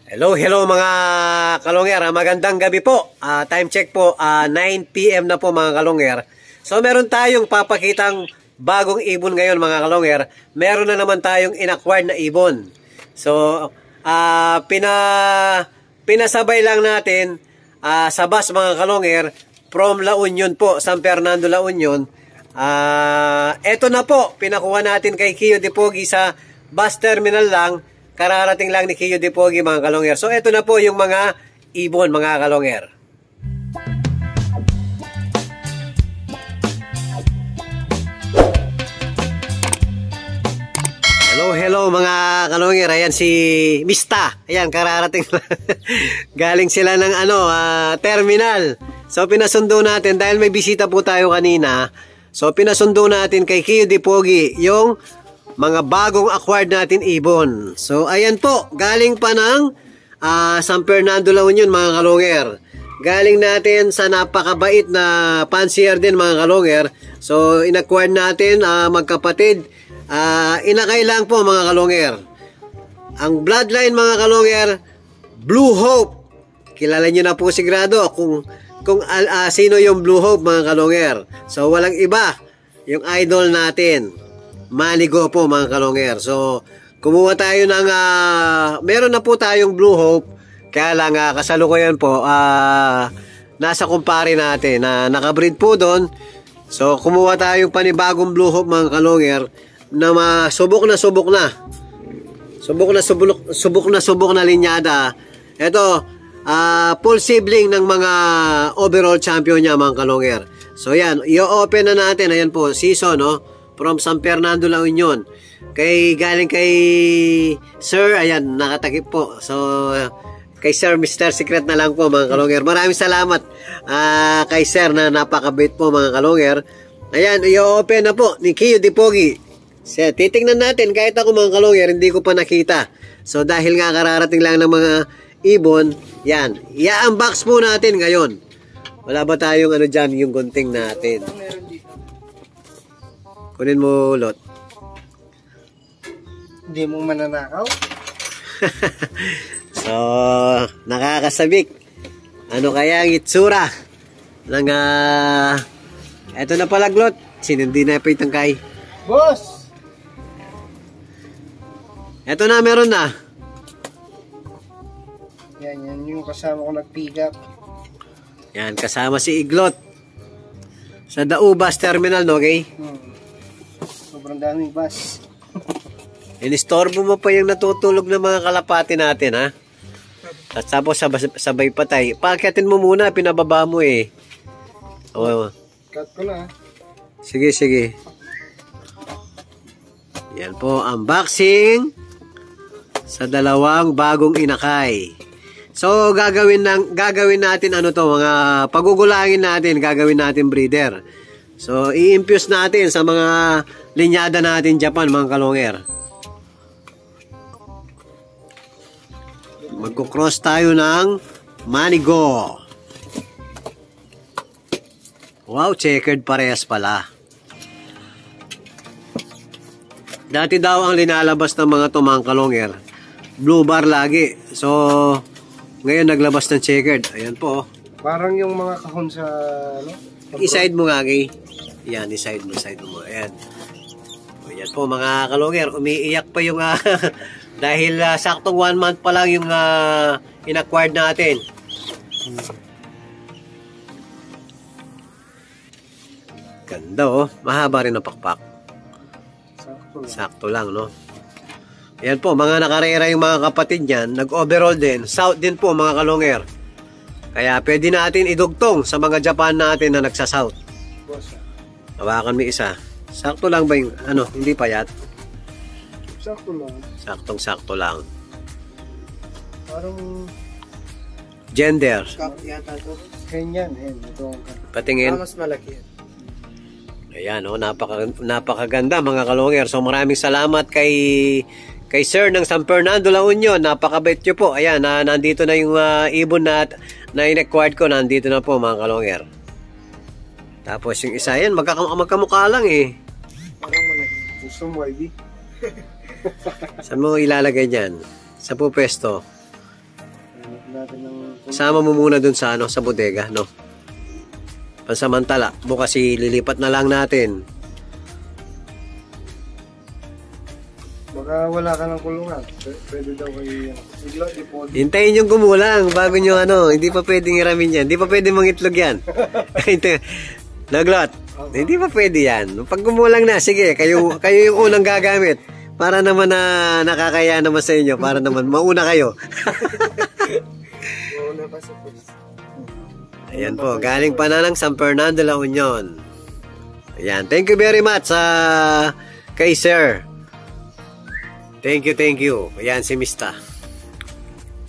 Hello mga kalongger. Magandang gabi po. Time check po, 9 PM na po mga kalongger. So meron tayong papakitang bagong ibon ngayon mga kalongger. Meron na naman tayong inacquired na ibon. So pinasabay lang natin sa bus mga kalongger from La Union po, San Fernando, La Union. Eto na po, pinakuha natin kay Kiyo Dipogi sa bus terminal lang. Kararating lang ni Kiyo Dipogi mga kalongger. So eto na po yung mga ibon mga kalongger. Hello mga kalongger. Ayan si Mista. Ayan kararating. Galing sila ng terminal. So pinasundo natin dahil may bisita po tayo kanina. So pinasundo natin kay Kiyo Dipogi yung mga bagong acquired natin ibon. So ayan po, galing pa ng San Fernando, La Union mga kalongger. Galing natin sa napakabait na pansier din mga kalongger. So inacquired natin magkapatid. Inakay lang po mga kalongger. Ang bloodline mga kalongger, Blue Hope. Kilala nyo na po sigurado kung sino yung Blue Hope mga kalongger. So walang iba, yung idol natin, Manigo po mga kalongger. So kumuha tayo ng meron na po tayong Blue Hope. Kaya lang kasalukuyan po nasa kumpare natin na nakabreed po doon. So kumuha tayong panibagong Blue Hope mga kalongger na subok na linyada. Ito full sibling ng mga overall champion niya mga kalongger. So yan, i-open na natin. Ayan po, season from San Fernando, La Union. Galing kay Sir, ayan, nakatakip po. So, kay Sir, Mr. Secret na lang po mga kalongger. Maraming salamat kay Sir na napakabait po mga kalongger. Ayan, i-open na po ni Kiyo Dipogi. So, titingnan natin, kahit ako mga kalongger, hindi ko pa nakita. So, dahil nga kararating lang ng mga ibon, yan, i-unbox po natin ngayon. Wala ba tayong dyan, yung gunting natin? Kunin mo, Lot. Hindi mo mananakaw? So, nakakasabik. Ano kaya ang itsura ng eto na pala, Lot. Sinindi na pa itang kay. Boss! Eto na, meron na. Yan yung kasama ko nag-pick up. Yan, kasama si Iglot. Sa Daubas Terminal, no, okay? Sobrang daming bus. Inistorbo mo pa yung natutulog ng mga kalapati natin, ha? At tapos sabay patay. Pakitin mo muna, pinababa mo eh. Oh. Cut ko na. Sige. Yan po, unboxing sa dalawang bagong inakay. So, gagawin natin mga pagugulangin natin, gagawin natin breeder. So, i-infuse natin sa mga linyada natin Japan, mga kalongger. Magkukross tayo ng Manigo. Wow, checkered parehas pala. Dati daw ang linalabas ng mga mga kalongger, blue bar lagi. So, ngayon naglabas ng checkered. Ayan po. Parang yung mga kahon sa I-side mo nga, Gay. Yan, i-side mo. Ayan. Ayan po, mga kalongger. Umiiyak pa yung dahil saktong 1 month pa lang yung in-acquired natin. Ganda mahaba rin ang pakpak. Sakto lang, no? Ayan po, mga nakarera yung mga kapatid niyan. Nag-overall din. South din po, mga kalongger. Kaya pwede natin idugtong sa mga Japan natin na nagsa-south. Hawakan mo isa. Sakto lang ba yung, hindi payat? Sakto lang. Saktong-sakto lang. Parang gender. yata to. Ganyan, ito. Patingin. Mas malaki. Ayan, napakaganda mga kalongger. So maraming salamat kay Sir ng San Fernando, La Union. Napakabait nyo po. Ayan, nandito na yung ibon na in-acquired ko. Nandito na po mga kalongger. Tapos yung isa yan, magkamukha lang eh. Parang malaki. Gusto mo, YB? Saan mo ilalagay dyan? Sa pwesto. natin ng... Sama mo muna dun sa sa bodega, no? Pansamantala, bukas lilipat na lang natin. Baka wala ka ng kulungan. Pwede daw kayo yan. Iglot, ipod. Hintayin yung gumulang bago nyo hindi pa pwedeng iramin yan. Hindi pa pwedeng mangitlog yan. Naglot, hindi pa pwede yan. Pag gumulang na, sige, kayo yung unang gagamit. Para naman na nakakaya naman sa inyo. Para naman mauna kayo. Mauna pa sa first. Ayan po, galing pa na ng San Fernando, La Union. Ayan, thank you very much kay Sir. Thank you. Ayan, si Mista.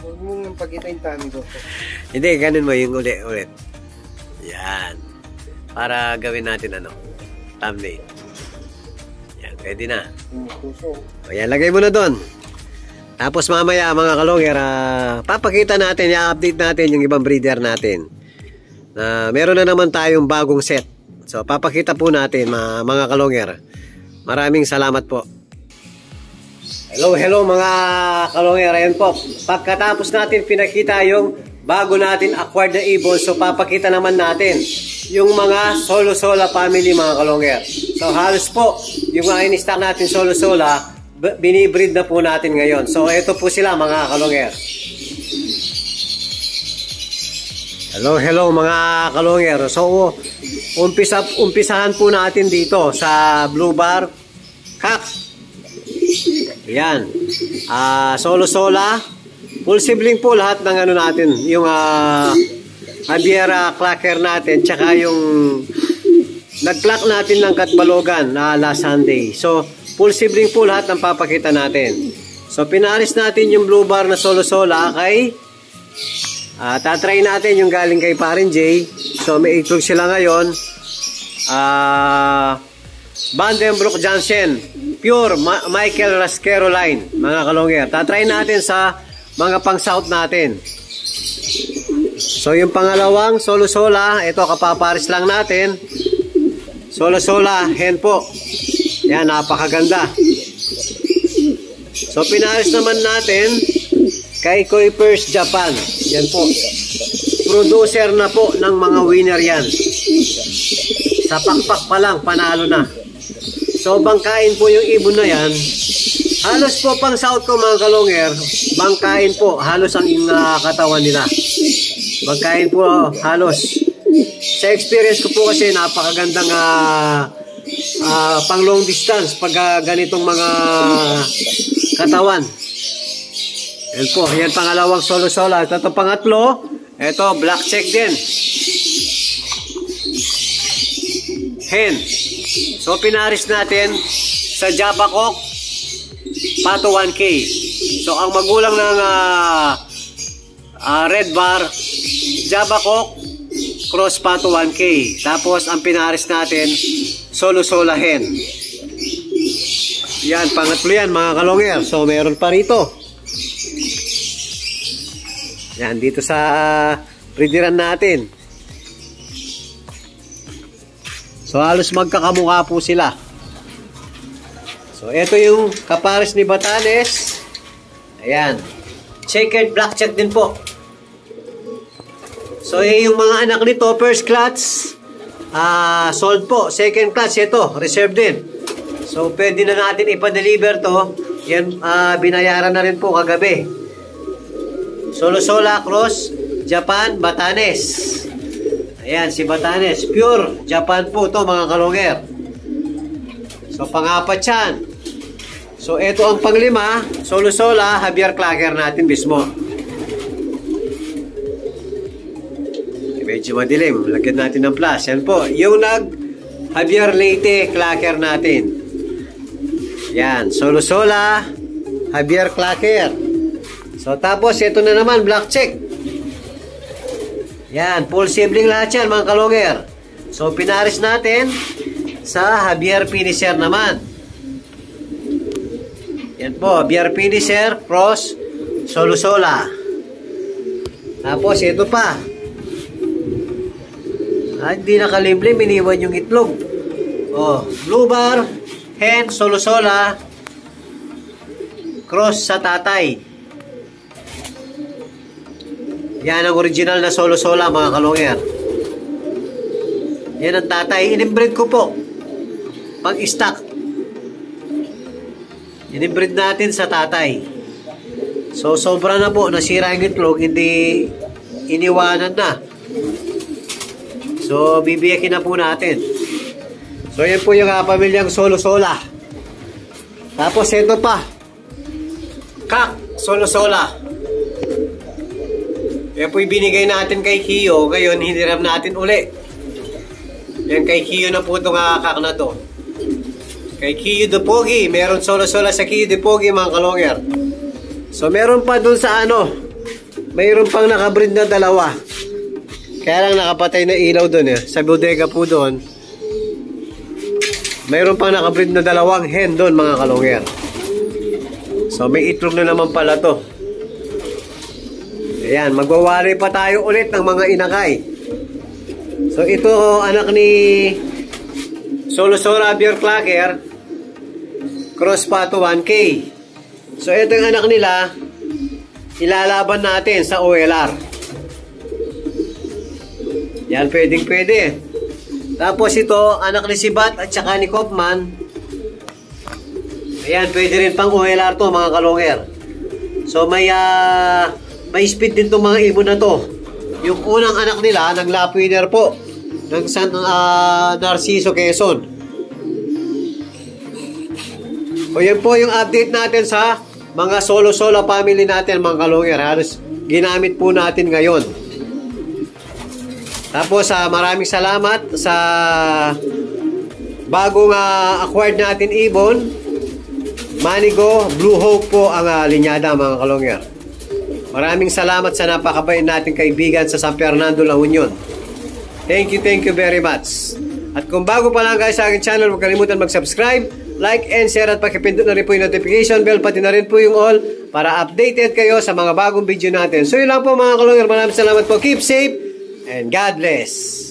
Huwag mong pagkita yung tani ko. Hindi, ganun mo yung ulit. Ayan. Para gawin natin thumbnail. Ayan, pwede na. Puso. Ayan, lagay mo na doon. Tapos mamaya mga kalonger, papakita natin, i-update natin yung ibang breeder natin. Meron na naman tayong bagong set. So, papakita po natin mga kalonger. Maraming salamat po. Hello mga kalonger. Ayan po. Pagkatapos natin pinakita yung bago natin acquired na ibon, so papakita naman natin yung mga solo-sola family mga kalonger. So, halos po, yung in-stock natin solo-sola, binibreed na po natin ngayon. So, ito po sila mga kalonger. Hello mga kalonger. So, umpisahan po natin dito sa Blue Bar Cock. Ayan. Solo-sola. Full sibling po lahat ng natin. Yung Javiera Clacker natin. Tsaka yung nag-clock natin ng Katbalogan last Sunday. So, full sibling po lahat ng papakita natin. So, pinaris natin yung Blue Bar na solo-sola kay tatry natin yung galing kay Parin J. So, may itlog sila ngayon. Vandenbroek Jansen. Pure Michael Rasquero line. Mga kalonger. Tatry natin sa mga pang-south natin. So, yung pangalawang solo-sola. Ito, kapaparis lang natin. Solo-sola. Hen po. Yan, napakaganda. So, pinaris naman natin kay Kuipers Japan. Yan po. Producer na po ng mga winner yan. Sa pakpak pa lang, panalo na. So, bangkain po yung ibon na yan. Halos po pang south ko mga kalonger, bangkain po. Halos ang katawan nila. Bangkain po halos. Sa experience ko po kasi napakagandang pang long distance pag ganitong mga katawan. Yan po, yan pangalawang solo-sola. Ito pangatlo, ito black check din. Hen. So pinaris natin sa Java Cock Pato 1K. So ang magulang ng red bar Java Cock cross Pato 1K. Tapos ang pinaris natin solo-sola hen. Yan, pangatlo yan mga kalonger. So meron pa rito. Yan, dito sa breederan natin. So, halos magkakamukha po sila. So, ito yung kapares ni Batanes. Ayan. Checkered black check din po. So, yung mga anak nito, first clutch, sold po. Second clutch, ito, reserve din. So, pwede na natin ipa-deliver to. Yan, binayaran na rin po kagabi. Solo-sola, cross, Japan, Batanes. Ayan, si Batanes. Pure Japan po to mga kalonger. So, pangapat yan. So, ito ang panglima. Solo-sola, Javier Clacker natin mismo. Medyo madilim. Lagyan natin ng plus. Yan po. Yung Javier Leyte Clacker natin. Yan. Solo-sola, Javier Clacker. So, tapos, ito na naman, black check. Yan, full sibling lahat yan mga kalonger. So, pinaris natin sa Javier Finisher naman. Yan po, Javier Finisher, cross, solo-sola. Tapos, ito pa. Hindi nakalibre, miniwan yung itlog. Oh, Blue Bar, hen, solo-sola, cross sa tatay. Yan ang original na solo-sola mga kalonger. Yan ang tatay. Inimbreed ko po. Pang-stock. Inimbreed natin sa tatay. So, sobra na po. Nasira yung itlog. Hindi iniwanan na. So, bibiyakin na po natin. So, yan po yung pamilyang solo-sola. Tapos, ito pa. Kak, solo-sola. Yan po yung binigay natin kay Kiyo. Ngayon, hiniram natin uli. Yan kay Kiyo na po itong kak na to. Kay Kiyo de Pogi. Meron solo-sola sa Kiyo de Pogi mga kalonger. So, meron pa dun sa ano. Mayroon pang nakabreed na dalawa. Kaya lang nakapatay na ilaw dun eh. Sa bodega po dun. Mayroon pang nakabreed na dalawang hen dun mga kalonger. So, may itlog na naman pala to. Ayan, magwawari pa tayo ulit ng mga inakay. So, ito anak ni Solo-Sola Beer Clacker. Cross pa to 1K. So, ito yung anak nila. Ilalaban natin sa OLR. Yan, pwedeng-pwede. Tapos ito, anak ni Sibat at saka ni Kopman. Ayan, pwede rin pang OLR to mga kalonger. So, may speed din itong mga ibon na to. Yung unang anak nila, ng lap winner po. Ng San Narciso, Quezon. O yan po yung update natin sa mga solo-sola family natin mga kalonger. Halos ginamit po natin ngayon. Tapos maraming salamat sa bagong acquired natin ibon. Manigo, Blue Hope po ang linyada mga kalonger. Maraming salamat sa napakabait nating kaibigan sa San Fernando, La Union. Thank you very much. At kung bago pa lang guys sa aking channel, huwag kalimutan mag-subscribe, like and share at pakipindot na rin po yung notification bell, pati na rin po yung all para updated kayo sa mga bagong video natin. So yun lang po mga kalonger, maraming salamat po. Keep safe and God bless.